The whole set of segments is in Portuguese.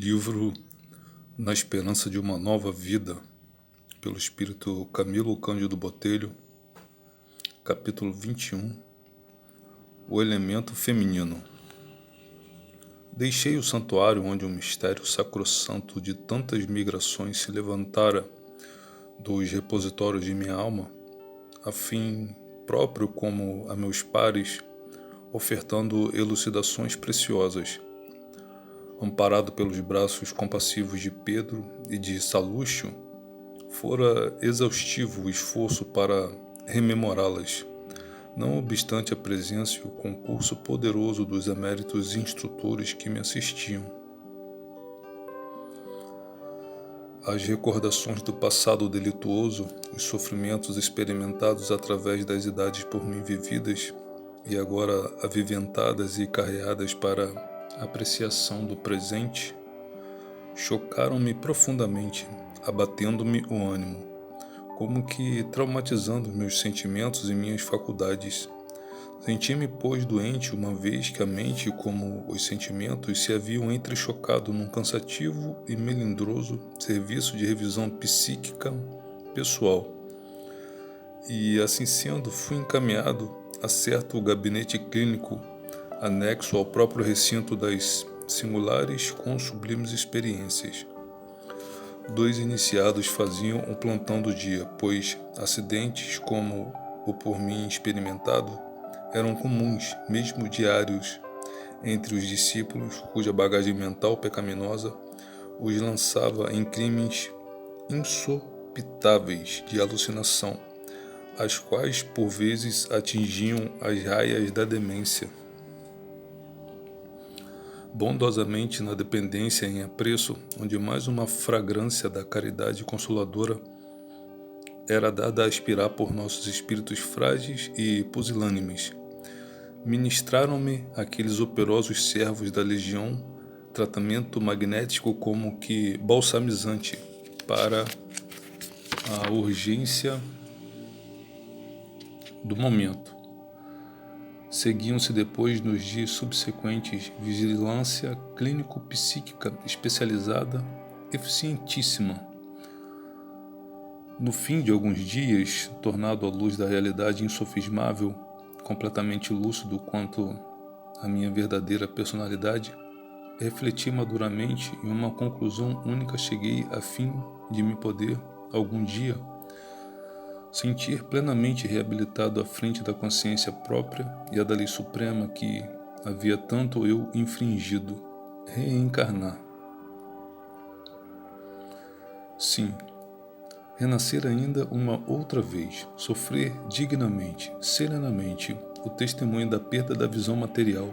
Livro Na Esperança de uma Nova Vida, pelo espírito Camilo Cândido Botelho, capítulo 21, O Elemento Feminino. Deixei o santuário onde o mistério sacrossanto de tantas migrações se levantara dos repositórios de minha alma, a fim próprio como a meus pares, ofertando elucidações preciosas. Amparado pelos braços compassivos de Pedro e de Salúcio, fora exaustivo o esforço para rememorá-las, não obstante a presença e o concurso poderoso dos eméritos instrutores que me assistiam. As recordações do passado delituoso, os sofrimentos experimentados através das idades por mim vividas e agora aviventadas e carreadas para apreciação do presente, chocaram-me profundamente, abatendo-me o ânimo, como que traumatizando meus sentimentos e minhas faculdades. Senti-me, pois, doente, uma vez que a mente, como os sentimentos, se haviam entrechocado num cansativo e melindroso serviço de revisão psíquica pessoal. E, assim sendo, fui encaminhado a certo gabinete clínico anexo ao próprio recinto das singulares com sublimes experiências. 2 iniciados faziam um plantão do dia, pois acidentes como o por mim experimentado eram comuns, mesmo diários, entre os discípulos cuja bagagem mental pecaminosa os lançava em crimes insopitáveis de alucinação, as quais por vezes atingiam as raias da demência. Bondosamente na dependência em apreço, onde mais uma fragrância da caridade consoladora era dada a aspirar por nossos espíritos frágeis e pusilânimes, ministraram-me aqueles operosos servos da legião tratamento magnético como que balsamizante para a urgência do momento. Seguiam-se depois, nos dias subsequentes, vigilância clínico-psíquica especializada, eficientíssima. No fim de alguns dias, tornado à luz da realidade insofismável, completamente lúcido quanto à minha verdadeira personalidade, refleti maduramente e uma conclusão única cheguei a fim de me poder, algum dia, sentir plenamente reabilitado à frente da consciência própria e a da lei suprema que havia tanto eu infringido, reencarnar. Sim, renascer ainda uma outra vez, sofrer dignamente, serenamente, o testemunho da perda da visão material,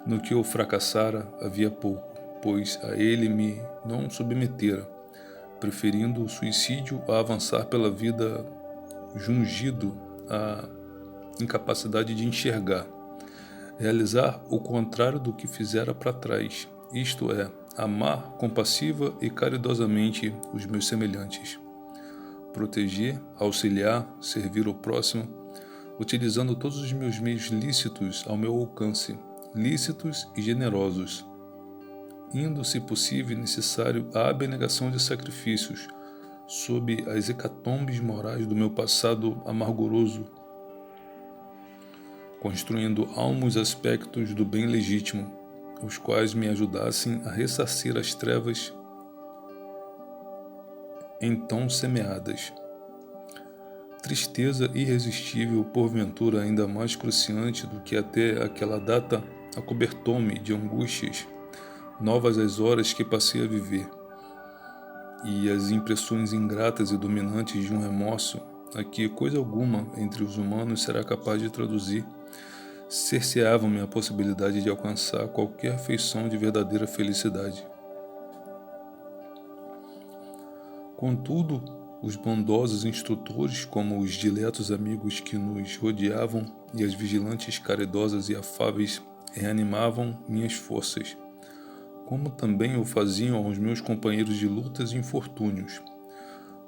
no que eu fracassara havia pouco, pois a ele me não submetera, preferindo o suicídio a avançar pela vida jungido à incapacidade de enxergar, realizar o contrário do que fizera para trás, isto é, amar compassiva e caridosamente os meus semelhantes, proteger, auxiliar, servir o próximo, utilizando todos os meus meios lícitos ao meu alcance, lícitos e generosos, indo, se possível e necessário, à abnegação de sacrifícios, sob as hecatombes morais do meu passado amargoroso, construindo almos aspectos do bem legítimo, os quais me ajudassem a ressarcir as trevas então semeadas. Tristeza irresistível, porventura ainda mais cruciante do que até aquela data, acobertou-me de angústias, novas as horas que passei a viver, e as impressões ingratas e dominantes de um remorso a que coisa alguma entre os humanos será capaz de traduzir, cerceavam-me a possibilidade de alcançar qualquer feição de verdadeira felicidade. Contudo, os bondosos instrutores, como os diletos amigos que nos rodeavam e as vigilantes caridosas e afáveis reanimavam minhas forças, como também o faziam aos meus companheiros de lutas e infortúnios,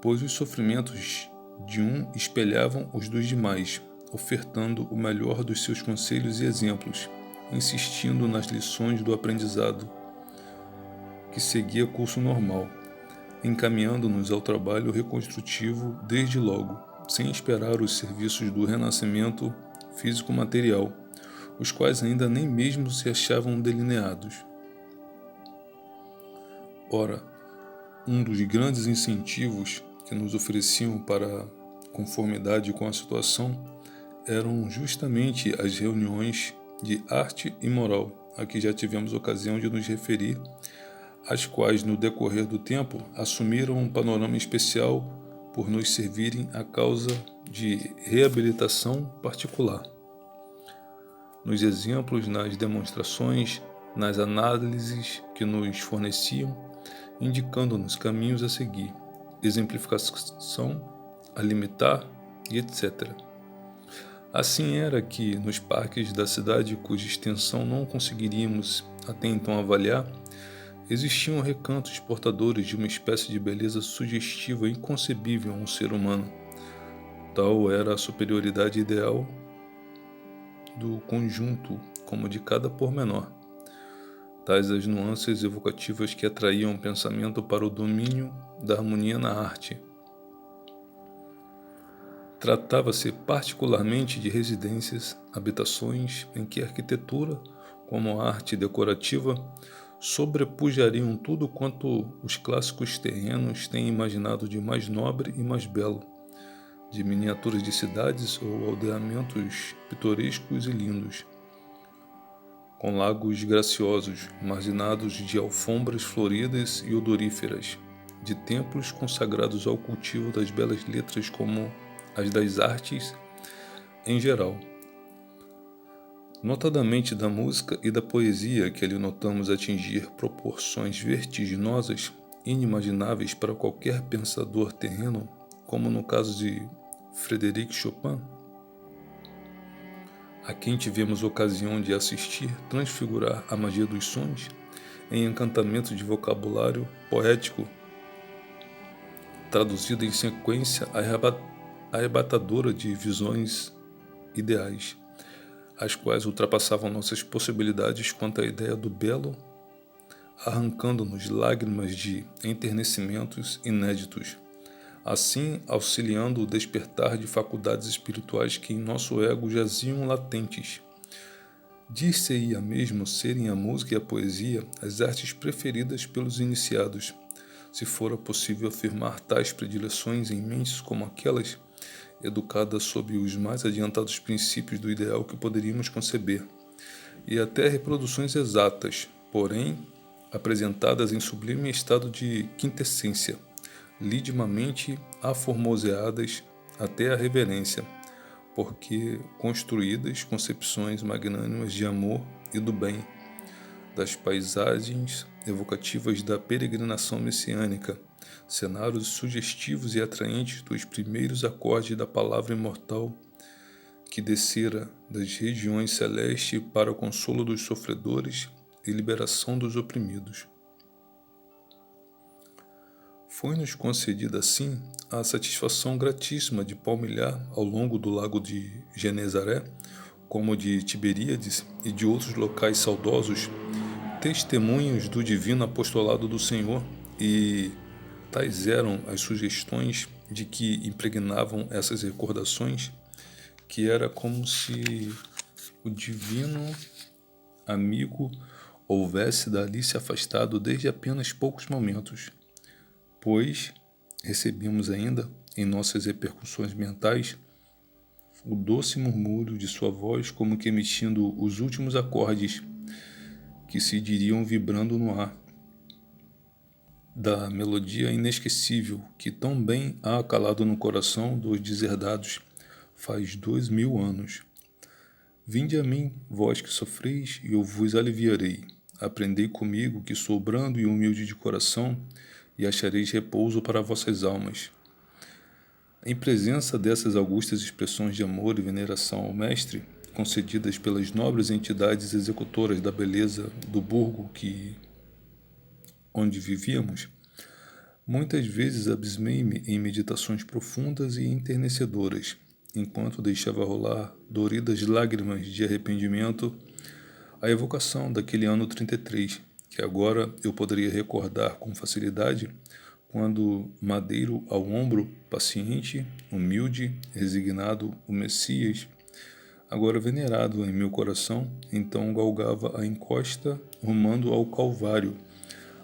pois os sofrimentos de um espelhavam os dos demais, ofertando o melhor dos seus conselhos e exemplos, insistindo nas lições do aprendizado, que que seguia curso normal, encaminhando-nos ao trabalho reconstrutivo desde logo, sem esperar os serviços do renascimento físico-material, os quais ainda nem mesmo se achavam delineados. Ora, um dos grandes incentivos que nos ofereciam para conformidade com a situação eram justamente as reuniões de arte e moral, a que já tivemos ocasião de nos referir, as quais, no decorrer do tempo, assumiram um panorama especial por nos servirem a causa de reabilitação particular. Nos exemplos, nas demonstrações, nas análises que nos forneciam, indicando-nos caminhos a seguir, exemplificação a limitar e etc. Assim era que, nos parques da cidade cuja extensão não conseguiríamos até então avaliar, existiam recantos portadores de uma espécie de beleza sugestiva inconcebível a um ser humano. Tal era a superioridade ideal do conjunto como de cada pormenor. Tais as nuances evocativas que atraíam o pensamento para o domínio da harmonia na arte. Tratava-se particularmente de residências, habitações em que a arquitetura, como a arte decorativa, sobrepujariam tudo quanto os clássicos terrenos têm imaginado de mais nobre e mais belo, de miniaturas de cidades ou aldeamentos pitorescos e lindos, com lagos graciosos, marginados de alfombras floridas e odoríferas, de templos consagrados ao cultivo das belas letras como as das artes em geral. Notadamente da música e da poesia, que ali notamos atingir proporções vertiginosas, inimagináveis para qualquer pensador terreno, como no caso de Frédéric Chopin, a quem tivemos ocasião de assistir transfigurar a magia dos sons em encantamento de vocabulário poético, traduzido em sequência arrebatadora de visões ideais, as quais ultrapassavam nossas possibilidades quanto à ideia do belo, arrancando-nos lágrimas de enternecimentos inéditos, assim auxiliando o despertar de faculdades espirituais que em nosso ego jaziam latentes. Dir-se-ia mesmo serem a música e a poesia as artes preferidas pelos iniciados, se fora possível afirmar tais predileções em mentes como aquelas, educadas sob os mais adiantados princípios do ideal que poderíamos conceber, e até reproduções exatas, porém apresentadas em sublime estado de quintessência, lidimamente aformoseadas até a reverência, porque construídas concepções magnânimas de amor e do bem, das paisagens evocativas da peregrinação messiânica, cenários sugestivos e atraentes dos primeiros acordes da palavra imortal que descera das regiões celestes para o consolo dos sofredores e liberação dos oprimidos. Foi-nos concedida, assim, a satisfação gratíssima de palmilhar ao longo do lago de Genezaré, como de Tiberíades e de outros locais saudosos, testemunhos do divino apostolado do Senhor, e tais eram as sugestões de que impregnavam essas recordações, que era como se o divino amigo houvesse dali se afastado desde apenas poucos momentos, pois recebemos ainda, em nossas repercussões mentais, o doce murmúrio de sua voz como que emitindo os últimos acordes que se diriam vibrando no ar, da melodia inesquecível que tão bem há calado no coração dos deserdados faz 2000 anos. Vinde a mim, vós que sofreis, e eu vos aliviarei. Aprendei comigo, que sou brando e humilde de coração, e achareis repouso para vossas almas. Em presença dessas augustas expressões de amor e veneração ao Mestre, concedidas pelas nobres entidades executoras da beleza do burgo onde vivíamos, muitas vezes abismei-me em meditações profundas e enternecedoras, enquanto deixava rolar doridas lágrimas de arrependimento a evocação daquele ano 33, que agora eu poderia recordar com facilidade, quando madeiro ao ombro, paciente, humilde, resignado, o Messias, agora venerado em meu coração, então galgava a encosta rumando ao Calvário,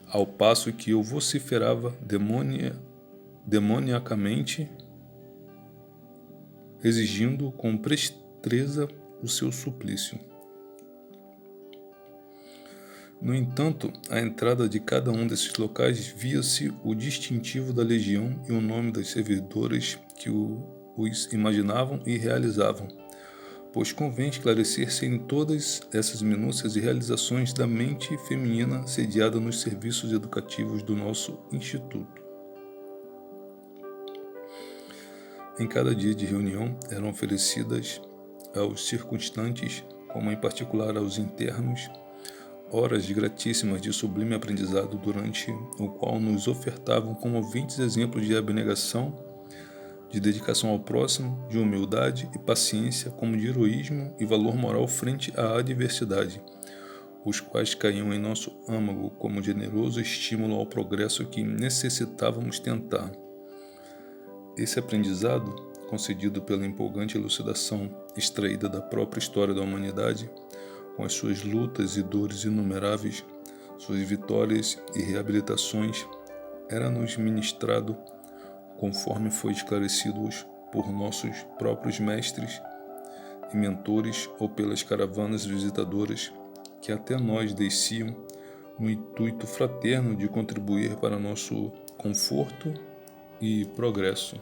ao passo que eu vociferava demoniacamente, exigindo com presteza o seu suplício. No entanto, à entrada de cada um desses locais via-se o distintivo da legião e o nome das servidoras que os imaginavam e realizavam, pois convém esclarecer-se em todas essas minúcias e realizações da mente feminina sediada nos serviços educativos do nosso Instituto. Em cada dia de reunião eram oferecidas aos circunstantes, como em particular aos internos, horas gratíssimas de sublime aprendizado, durante o qual nos ofertavam comoventes exemplos de abnegação, de dedicação ao próximo, de humildade e paciência, como de heroísmo e valor moral frente à adversidade, os quais caíam em nosso âmago como generoso estímulo ao progresso que necessitávamos tentar. Esse aprendizado, concedido pela empolgante elucidação extraída da própria história da humanidade, com as suas lutas e dores inumeráveis, suas vitórias e reabilitações, era-nos ministrado conforme foi esclarecido por nossos próprios mestres e mentores ou pelas caravanas visitadoras que até nós desciam no intuito fraterno de contribuir para nosso conforto e progresso.